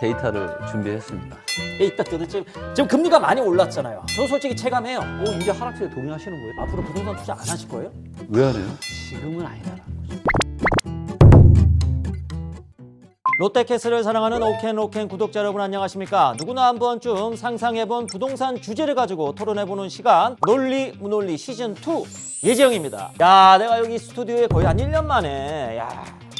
데이터를 준비했습니다. 일단 도대체 지금 금리가 많이 올랐잖아요. 저 솔직히 체감해요. 이제 하락세에 동의하시는 거예요? 앞으로 부동산 투자 안 하실 거예요? 왜 안 해요? 지금은 아니다라는 거죠. 롯데캐슬을 사랑하는 오켄로켄 구독자 여러분 안녕하십니까? 누구나 한 번쯤 상상해본 부동산 주제를 가지고 토론해보는 시간 논리 무논리 시즌2 예지영입니다. 야, 내가 여기 스튜디오에 거의 한 1년 만에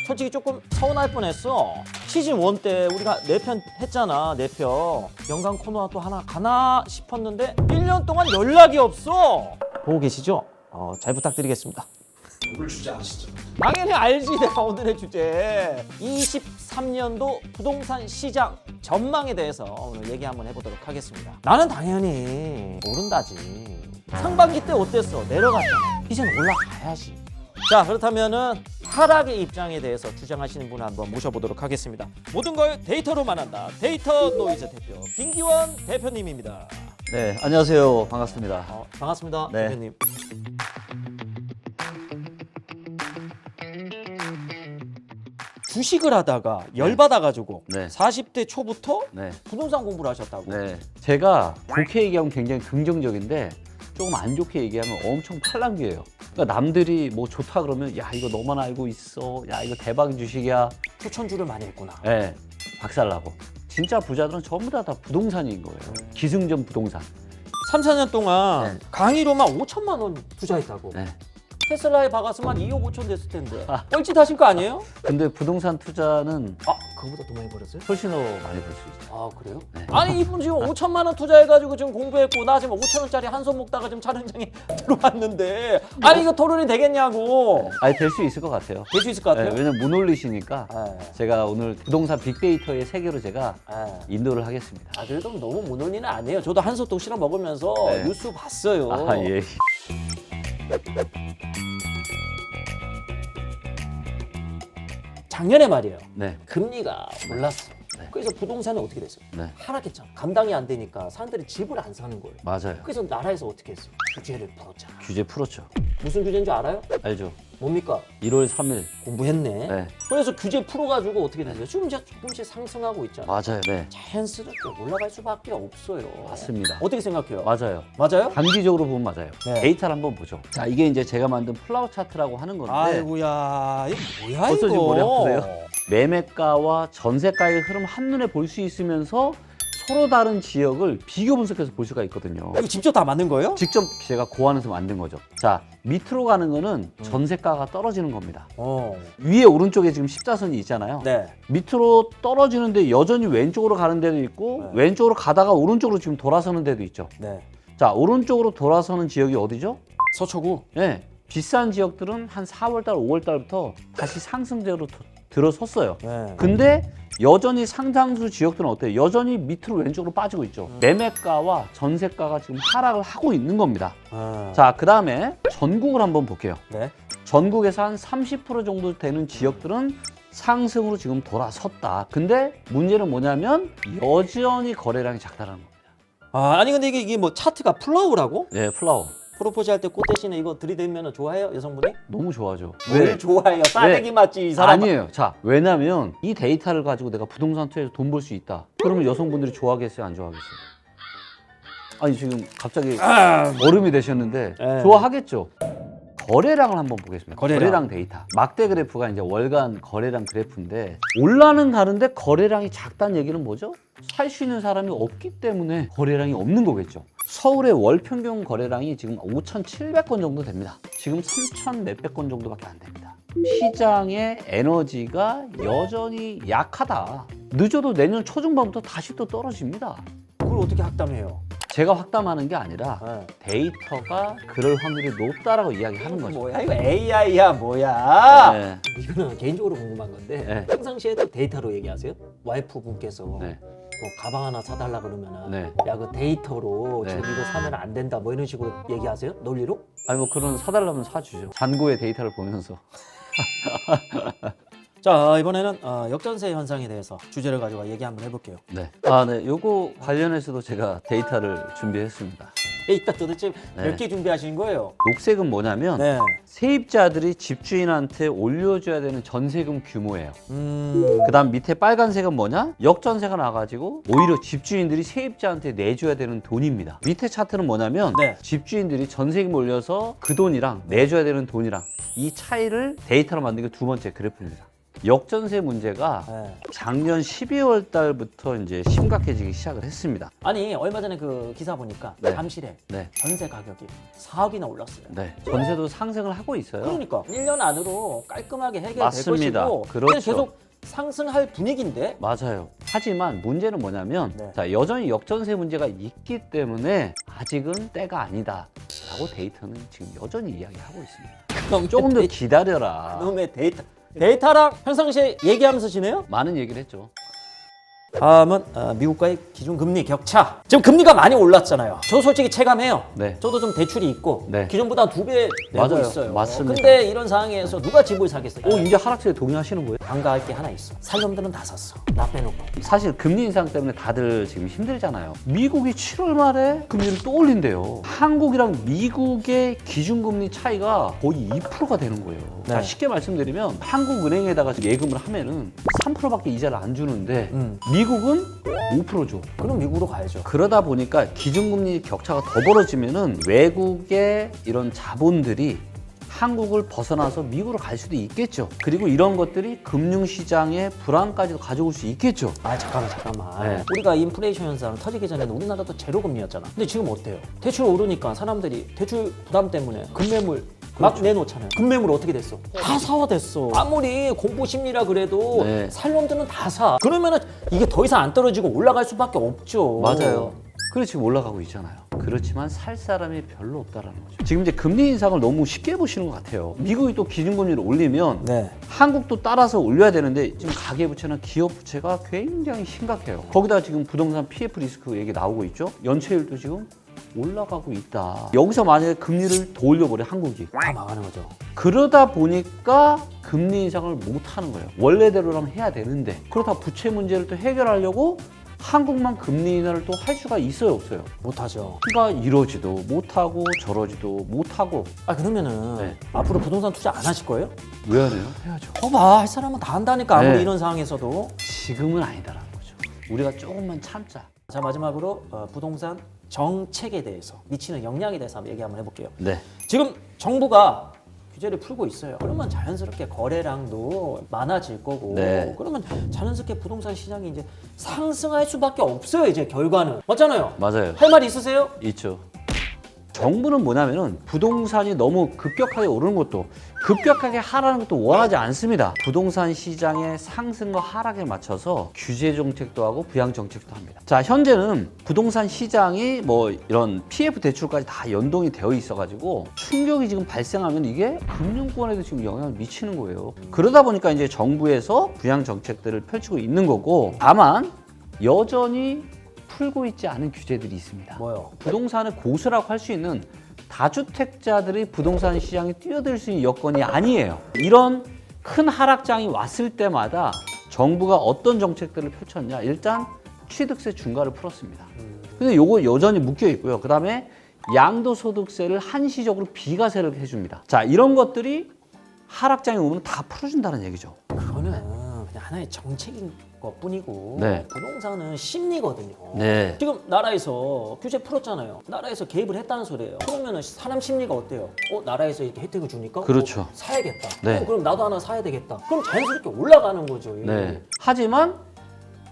솔직히 조금 서운할 뻔했어. 시즌1 때 우리가 4편 했잖아. 4편 연간 코너 또 하나 가나 싶었는데 1년 동안 연락이 없어. 보고 계시죠? 잘 부탁드리겠습니다. 오늘 주제 아시죠? 당연히 알지. 내가 오늘의 주제 23년도 부동산 시장 전망에 대해서 오늘 얘기 한번 해보도록 하겠습니다. 나는 당연히 오른다지. 상반기 때 어땠어? 내려갔잖아. 이제는 올라가야지. 자, 그렇다면은 하락의 입장에 대해서 주장하시는 분을 한번 모셔보도록 하겠습니다. 모든 걸 데이터로만 한다. 데이터 노이즈 대표 김기원 대표님입니다. 네, 안녕하세요. 반갑습니다. 반갑습니다. 네. 대표님. 주식을 하다가 열받아가지고 네. 40대 초부터 네. 부동산 공부를 하셨다고. 네. 제가 좋게 얘기하면 굉장히 긍정적인데 조금 안 좋게 얘기하면 엄청 팔랑귀예요. 그러니까 남들이 뭐 좋다 그러면 야 이거 너만 알고 있어. 야 이거 대박 주식이야. 추천주를 많이 했구나. 네. 박살나고. 진짜 부자들은 전부 다 부동산인 거예요. 기승전 부동산. 3, 4년 동안 네. 강의로만 5천만 원 투자했다고. 네. 테슬라에 박았으면 한 2억 5천 됐을 텐데 뻘짓 하신 거 아니에요? 근데 부동산 투자는 그거보다 더 많이 벌었어요? 훨씬 더 많이 벌 수 있어요. 그래요? 네. 아니 이분 지금 5천만 원 투자해가지고 지금 공부했고 나 지금 5천 원짜리 한 손 먹다가 지금 촬영장에 들어왔는데 아니 이거 토론이 되겠냐고. 아니 될 수 있을 것 같아요. 될 수 있을 것 같아요? 네, 왜냐면 무논리시니까 네. 제가 오늘 부동산 빅데이터의 세계로 제가 네. 인도를 하겠습니다. 그래도 너무 무논리는 아니에요. 저도 한솥 도시락 먹으면서 네. 뉴스 봤어요. 예. 작년에 말이에요. 네. 금리가 올랐어. 네. 그래서 부동산은 어떻게 됐어요? 네. 하락했잖아. 감당이 안 되니까 사람들이 집을 안 사는 거예요. 맞아요. 그래서 나라에서 어떻게 했어요? 규제를 풀었잖아. 규제 풀었죠. 무슨 규제인 줄 알아요? 알죠? 뭡니까? 1월 3일. 공부했네. 네. 그래서 규제 풀어가지고 어떻게 됐어요? 지금 이제 조금씩 상승하고 있잖아. 맞아요. 네. 자연스럽게 올라갈 수밖에 없어요. 맞습니다. 어떻게 생각해요? 맞아요. 맞아요? 단기적으로 보면 맞아요. 네. 데이터를 한번 보죠. 자, 이게 이제 제가 만든 플라워 차트라고 하는 건데 아이고야, 이거 뭐야 벌써 이거? 지금 머리 아프세요? 매매가와 전세가의 흐름 한눈에 볼 수 있으면서 서로 다른 지역을 비교 분석해서 볼 수가 있거든요. 이거 직접 다 만든 거예요? 직접 제가 고안해서 만든 거죠. 자, 밑으로 가는 거는 전세가가 떨어지는 겁니다. 위에 오른쪽에 지금 십자선이 있잖아요. 네. 밑으로 떨어지는데 여전히 왼쪽으로 가는 데도 있고 네. 왼쪽으로 가다가 오른쪽으로 지금 돌아서는 데도 있죠. 네. 자, 오른쪽으로 돌아서는 지역이 어디죠? 서초구. 네, 비싼 지역들은 한 4월달, 5월달부터 다시 상승세로 들어섰어요. 네. 근데 여전히 상당수 지역들은 어때요? 여전히 밑으로 왼쪽으로 빠지고 있죠. 매매가와 전세가가 지금 하락을 하고 있는 겁니다. 자, 그 다음에 전국을 한번 볼게요. 네. 전국에서 한 30% 정도 되는 지역들은 상승으로 지금 돌아섰다. 근데 문제는 뭐냐면 여전히 거래량이 작다는 겁니다. 아니 근데 이게 뭐 차트가 플라워라고? 네, 플라워. 프로포즈 할 때 꽃 대신에 이거 들이대면 좋아해요 여성분이? 너무 좋아하죠. 뭘 좋아해요? 싸대기 맞지 이 사람. 아니에요. 자, 왜냐면 이 데이터를 가지고 내가 부동산 투자해서 돈 벌 수 있다. 그러면 여성분들이 좋아하겠어요? 안 좋아하겠어요? 아니, 지금 갑자기 얼음이 되셨는데 네. 좋아하겠죠? 거래량을 한번 보겠습니다. 거래량 데이터. 막대 그래프가 이제 월간 거래량 그래프인데 올라는 가는데 거래량이 작다는 얘기는 뭐죠? 살 수 있는 사람이 없기 때문에 거래량이 없는 거겠죠. 서울의 월 평균 거래량이 지금 5,700건 정도 됩니다. 지금 3,000 몇백 건 정도밖에 안 됩니다. 시장의 에너지가 여전히 약하다. 늦어도 내년 초중반부터 다시 또 떨어집니다. 그걸 어떻게 확담해요? 제가 확담하는 게 아니라 네. 데이터가 그럴 확률이 높다라고 이야기하는 거죠. 뭐야 이거 AI야 뭐야? 네. 이거는 개인적으로 궁금한 건데 네. 평상시에도 데이터로 얘기하세요? 와이프 분께서 네. 뭐 가방 하나 사달라 그러면은 네. 야 그 데이터로 네. 지금 이거 사면 안 된다 뭐 이런 식으로 얘기하세요? 논리로? 아니 뭐 그런 사달라면 사주죠. 잔고의 데이터를 보면서. 자 이번에는 역전세 현상에 대해서 주제를 가지고 얘기 한번 해볼게요. 네. 네. 요거 관련해서도 제가 데이터를 준비했습니다. 데이터 도대체 네. 몇 개 준비하신 거예요? 녹색은 뭐냐면 네. 세입자들이 집주인한테 올려줘야 되는 전세금 규모예요. 음. 그다음 밑에 빨간색은 뭐냐? 역전세가 나가지고 오히려 집주인들이 세입자한테 내줘야 되는 돈입니다. 밑에 차트는 뭐냐면 네. 집주인들이 전세금 올려서 그 돈이랑 내줘야 되는 돈이랑 이 차이를 데이터로 만든 게 두 번째 그래프입니다. 역전세 문제가 네. 작년 12월 달부터 이제 심각해지기 시작을 했습니다. 아니 얼마 전에 그 기사 보니까 네. 잠실에 네. 전세 가격이 4억이나 올랐어요. 네. 전세도 상승을 하고 있어요. 그러니까 1년 안으로 깔끔하게 해결될 맞습니다. 것이고 그렇죠. 계속 상승할 분위기인데 맞아요. 하지만 문제는 뭐냐면 네. 자, 여전히 역전세 문제가 있기 때문에 아직은 때가 아니다 라고 데이터는 지금 여전히 이야기하고 있습니다. 조금 더 기다려라. 그놈의 데이터랑 평상시에 얘기하면서 지내요? 많은 얘기를 했죠. 다음은 미국과의 기준금리 격차. 지금 금리가 많이 올랐잖아요. 저 솔직히 체감해요. 네. 저도 좀 대출이 있고 네. 기존보다 2배 내고 맞아요. 있어요. 맞습니다. 근데 이런 상황에서 누가 집을 사겠어요? 이제 하락세에 동의하시는 거예요? 반가울 게 하나 있어. 살 놈들은 다 샀어. 나 빼놓고. 사실 금리 인상 때문에 다들 지금 힘들잖아요. 미국이 7월 말에 금리를 또 올린대요. 한국이랑 미국의 기준금리 차이가 거의 2%가 되는 거예요. 네. 자, 쉽게 말씀드리면 한국은행에다가 예금을 하면은 3%밖에 이자를 안 주는데 미국은 5% 줘. 그럼 미국으로 가야죠. 그러다 보니까 기준금리 격차가 더 벌어지면은 외국의 이런 자본들이 한국을 벗어나서 미국으로 갈 수도 있겠죠. 그리고 이런 것들이 금융시장의 불안까지도 가져올 수 있겠죠. 아 잠깐만. 네. 우리가 인플레이션 현상 터지기 전에는 우리나라도 제로 금리였잖아. 근데 지금 어때요? 대출 오르니까 사람들이 대출 부담 때문에 금매물 막 내놓잖아요. 금매물 어떻게 됐어? 다 사화됐어. 아무리 공포 심리라 그래도 네. 살 놈들은 다 사. 그러면은 이게 더 이상 안 떨어지고 올라갈 수밖에 없죠. 맞아요. 그래 지금 올라가고 있잖아요. 그렇지만 살 사람이 별로 없다라는 거죠. 지금 이제 금리 인상을 너무 쉽게 보시는 것 같아요. 미국이 또 기준금리를 올리면 네. 한국도 따라서 올려야 되는데 지금 가계부채나 기업부채가 굉장히 심각해요. 거기다 지금 부동산 PF 리스크 얘기 나오고 있죠. 연체율도 지금 올라가고 있다. 여기서 만약에 금리를 더 올려버려 한국이. 다 망하는 거죠. 그러다 보니까 금리 인상을 못 하는 거예요. 원래대로라면 해야 되는데 그렇다 부채 문제를 또 해결하려고 한국만 금리 인하를 또 할 수가 있어요, 없어요? 못하죠. 그러니까 이러지도 못하고 저러지도 못하고. 아 그러면은 네. 앞으로 부동산 투자 안 하실 거예요? 왜 안 해요? 해야죠. 거봐 할 사람은 다 한다니까 아무리 네. 이런 상황에서도. 지금은 아니다라는 거죠. 우리가 조금만 참자. 자 마지막으로 부동산 정책에 대해서 미치는 영향에 대해서 한번 얘기 한번 해볼게요. 네. 지금 정부가 규제를 풀고 있어요. 그러면 자연스럽게 거래량도 많아질 거고 네. 그러면 자연스럽게 부동산 시장이 이제 상승할 수밖에 없어요. 이제 결과는 맞잖아요. 맞아요. 할 말 있으세요? 있죠. 정부는 뭐냐면은 부동산이 너무 급격하게 오르는 것도 급격하게 하라는 것도 원하지 않습니다. 부동산 시장의 상승과 하락에 맞춰서 규제 정책도 하고 부양 정책도 합니다. 자, 현재는 부동산 시장이 뭐 이런 PF 대출까지 다 연동이 되어 있어가지고 충격이 지금 발생하면 이게 금융권에도 지금 영향을 미치는 거예요. 그러다 보니까 이제 정부에서 부양 정책들을 펼치고 있는 거고 다만 여전히 풀고 있지 않은 규제들이 있습니다. 뭐요? 부동산을 고수라고 할 수 있는 다주택자들이 부동산 시장에 뛰어들 수 있는 여건이 아니에요. 이런 큰 하락장이 왔을 때마다 정부가 어떤 정책들을 펼쳤냐? 일단 취득세 중과를 풀었습니다. 근데 요거 여전히 묶여 있고요. 그다음에 양도소득세를 한시적으로 비과세를 해줍니다. 자, 이런 것들이 하락장이 오면 다 풀어준다는 얘기죠. 그거는 그냥 하나의 정책인 것뿐이고 네. 부동산은 심리거든요. 네. 지금 나라에서 규제 풀었잖아요. 나라에서 개입을 했다는 소리예요. 그러면 사람 심리가 어때요? 나라에서 이렇게 혜택을 주니까 그렇죠. 사야겠다. 네. 그럼 나도 하나 사야 되겠다. 그럼 자연스럽게 올라가는 거죠. 이게. 네. 하지만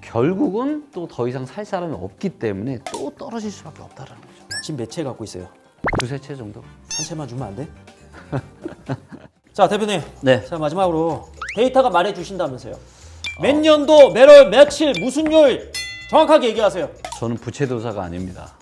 결국은 또 더 이상 살 사람이 없기 때문에 또 떨어질 수밖에 없다는 거죠. 지금 몇 채 갖고 있어요? 두세 채 정도? 한 채만 주면 안 돼? 자 대표님. 네. 자 마지막으로 데이터가 말해주신다면서요. 몇 년도 몇월 며칠 무슨 요일 정확하게 얘기하세요. 저는 부채도사가 아닙니다.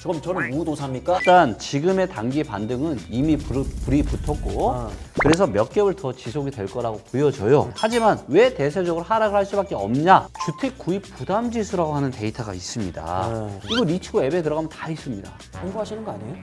그럼 저는 우도사입니까? 일단 지금의 단기 반등은 이미 불이 붙었고 그래서 몇 개월 더 지속이 될 거라고 보여져요. 하지만 왜 대세적으로 하락을 할 수밖에 없냐? 주택 구입 부담 지수라고 하는 데이터가 있습니다. 이거 리치고 앱에 들어가면 다 있습니다. 공부하시는 거 아니에요?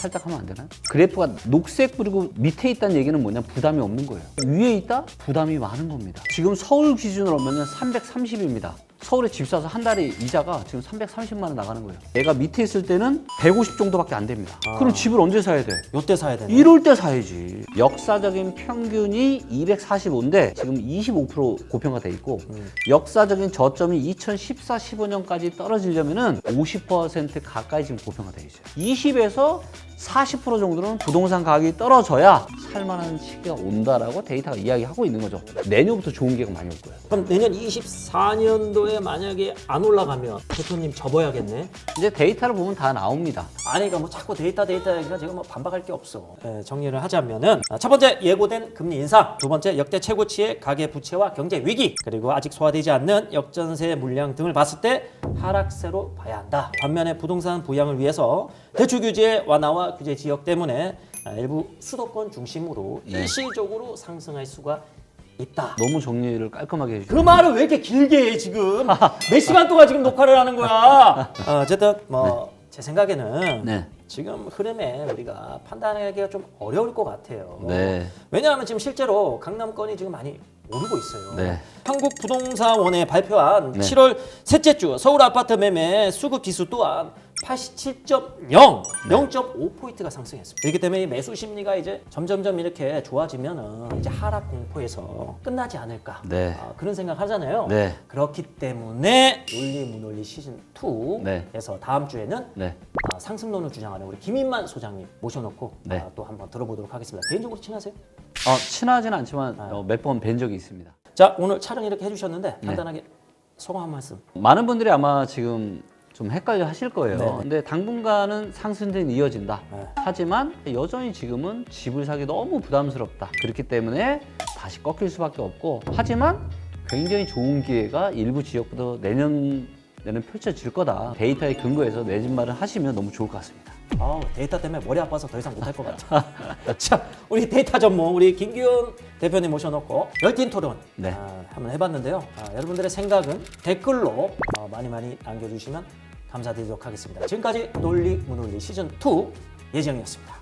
살짝 하면 안 되나요? 그래프가 녹색 그리고 밑에 있다는 얘기는 뭐냐? 부담이 없는 거예요. 위에 있다? 부담이 많은 겁니다. 지금 서울 기준으로 보면 330입니다. 서울에 집 사서 한 달에 이자가 지금 330만 원 나가는 거예요. 얘가 밑에 있을 때는 150 정도밖에 안 됩니다. 그럼 집을 언제 사야 돼? 요때 사야 되네. 이럴 때 사야지. 역사적인 평균이 245인데 지금 25% 고평가돼 있고 역사적인 저점이 2014-15년까지 떨어지려면은 50% 가까이 지금 고평가돼 있어요. 20에서 40% 정도는 부동산 가격이 떨어져야 살만한 시기가 온다라고 데이터가 이야기하고 있는 거죠. 내년부터 좋은 기회가 많이 올 거예요. 그럼 내년 24년도에 만약에 안 올라가면 대표님 접어야겠네. 이제 데이터를 보면 다 나옵니다. 아니 그러니까 뭐 자꾸 데이터 얘기가 제가 뭐 반박할 게 없어. 정리를 하자면은 첫 번째 예고된 금리 인상, 두 번째 역대 최고치의 가계 부채와 경제 위기, 그리고 아직 소화되지 않는 역전세 물량 등을 봤을 때 하락세로 봐야 한다. 반면에 부동산 부양을 위해서 대출 규제 완화와 규제 지역 때문에 일부 수도권 중심으로 네. 일시적으로 상승할 수가 있다. 너무 정리를 깔끔하게 해주죠. 그 말을 왜 이렇게 길게 해 지금? 몇 시간 동안 지금 녹화를 하는 거야? 어쨌든 뭐 제 생각에는 네. 지금 흐름에 우리가 판단하기가 좀 어려울 것 같아요. 네. 왜냐하면 지금 실제로 강남권이 지금 많이 오르고 있어요. 네. 한국부동산원에 발표한 네. 7월 셋째 주 서울 아파트 매매 수급 지수 또한 87.0, 0.5포인트가 상승했습니다. 그렇기 때문에 이 매수 심리가 이제 점점점 이렇게 좋아지면은 이제 하락 공포에서 끝나지 않을까. 네. 그런 생각 하잖아요. 네. 그렇기 때문에 논리 무논리 시즌 2에서 네. 다음 주에는 네. 상승론을 주장하는 우리 김인만 소장님 모셔놓고 네. 또 한번 들어보도록 하겠습니다. 개인적으로 친하세요? 친하지는 않지만 몇 번 뵌 적이 있습니다. 자, 오늘 촬영 이렇게 해주셨는데 네. 간단하게 소감 한 말씀. 많은 분들이 아마 지금 좀 헷갈려 하실 거예요. 네. 근데 당분간은 상승은 이어진다. 네. 하지만 여전히 지금은 집을 사기 너무 부담스럽다. 그렇기 때문에 다시 꺾일 수밖에 없고, 하지만 굉장히 좋은 기회가 일부 지역부터 내년에는 펼쳐질 거다. 데이터에 근거해서 내 집 마련 하시면 너무 좋을 것 같습니다. 데이터 때문에 머리 아파서 더 이상 못할 것 같아. 자, 우리 데이터 전문 우리 김기훈 대표님 모셔놓고 열띤 토론 네. 한번 해봤는데요. 여러분들의 생각은 댓글로 많이 남겨주시면 감사드리도록 하겠습니다. 지금까지 논리 무논리 시즌 2 예정이었습니다.